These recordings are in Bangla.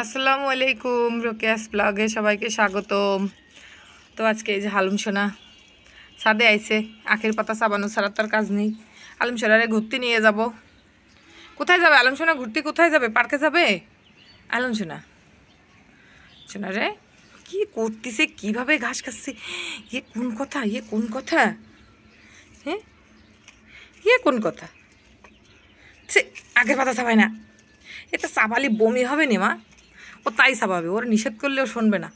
আসসালামু আলাইকুম, রোকেয়াস ব্লগে সবাইকে স্বাগতম। তো আজকে এই যে হালুম সোনা ছাদে আইছে, আখের পাতা চাবানো ছাড়া তার কাজ নেই। আলম সোনারে ঘুরতে নিয়ে যাব। কোথায় যাবে আলম সোনা? ঘুরতে কোথায় যাবে? পার্কে যাবে আলম সোনা? সোনা রে কি করতেছে, কিভাবে ঘাস খাচ্ছে? ইয়ে কোন কথা, ইয়ে কোন কথা? হ্যাঁ, ইয়ে কোন কথা? সে আখের পাতা চাবাই না, এটা চাবালি বমি হবে নি মা। ও তাই চাবাবে, ওর নিষেধ করলেও শুনবে না।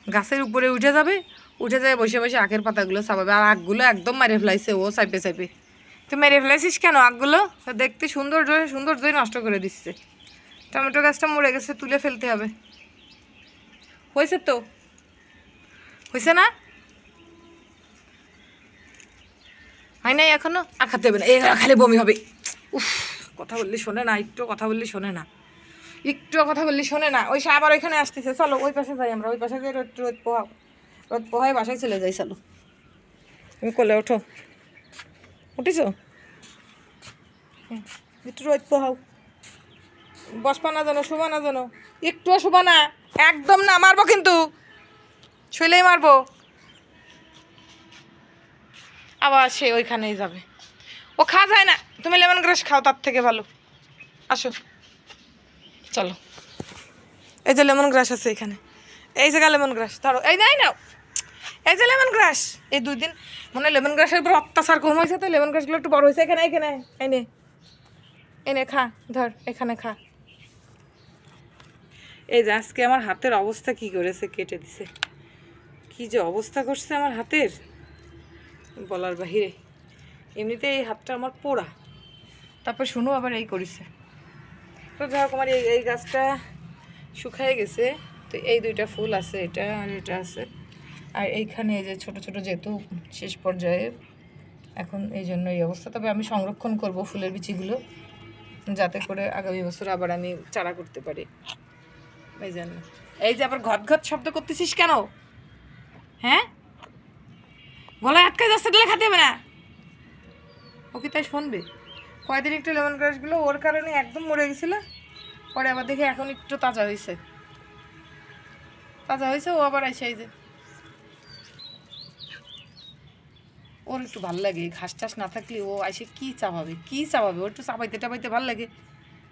গাছের উপরে উঠে যাবে, উঠে যায় বসে বসে আখের পাতাগুলো চাবাবে। আর আখগুলো একদম মেরে ফেলাইছে ও চাইপে চাইপে। তুই মেরে ফেলাইছিস কেন আখগুলো? দেখতে সৌন্দর্যই নষ্ট করে দিচ্ছে। টমেটো গাছটা মরে গেছে, তুলে ফেলতে হবে। হয়েছে তো, হয়েছে না? হয় নাই এখনো? আর খাতে হবে না, এই খালি বমি হবে। উফ, কথা বললে শোনে না, একটু কথা বললে শোনে না, একটু কথা বললে শোনে না। ওই আবার ওইখানে আসতেছে, চলো ওই পাশে যাই আমরা। ওই পাশে যাই, রোদ পোহায় বাসায় চলে যাই। চলো তুমি কোলে ওঠো। উঠিস? একটু রোদ পোহাও। বসবা না জানো, শুবা না জানো, একটুও শুবা না, একদম না। মারবো কিন্তু, শুইলেই মারবো। আবার সে ওইখানেই যাবে। ও খাওয়া যায় না, তুমি লেমন গ্রাস খাও, তার থেকে ভালো। আসো চলো, এই যে লেমন গ্রাস আছে এখানে, এই জায়গা লেমন গ্রাস ধরো। এই নাই নাও, এই যে লেমন গ্রাস। এই 2 দিন মনে লেমন গ্রাসের উপর অত্যাচার কম হয়েছে, তো লেমন গ্রাসগুলো একটু বড় হয়েছে। এখানে এখানে এনে এনে খা, ধর এখানে খা। এই যে আজকে আমার হাতের অবস্থা কি করেছে, কেটে দিছে। কি যে অবস্থা করছে আমার হাতের, বলার বাহিরে। এমনিতে এই হাতটা আমার পোড়া, তারপর শুনো আবার এই করেছে। তো যাই হোক, আমার এই গাছটা শুকায় গেছে। তো এই 2টা ফুল আছে, এটা আর এটা আছে। আর এইখানে এই যে ছোট ছোট, যেহেতু শেষ পর্যায়ে এখন, এই জন্য এই অবস্থা। তবে আমি সংরক্ষণ করব ফুলের বিচিগুলো, যাতে করে আগামী বছর আবার আমি চারা করতে পারি। এই জন্য। এই যে আবার ঘট ঘট শব্দ করতেছিস কেন? হ্যাঁ, গলায় আটকে যাচ্ছে, দিলে খাতে হবে না। ও কি তাই শুনবে? কয়দিন একটু লেমন গ্রাসগুলো ওর কারণে একদম মরে গেছিল, পরে আবার দেখি এখন একটু তাজা হয়েছে। ও আবার এসে, এই যে ওর একটু ভাল লাগে, ঘাস টাস না থাকলে ও এসে কি চাবাবে। ওর একটু চাবাইতে টাবাইতে ভাল লাগে।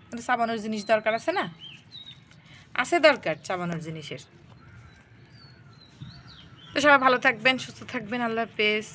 কিন্তু চাবানোর জিনিস দরকার আছে না, আছে দরকার চাবানোর জিনিসের। তো সবাই ভালো থাকবেন, সুস্থ থাকবেন। আল্লাহ হাফেজ।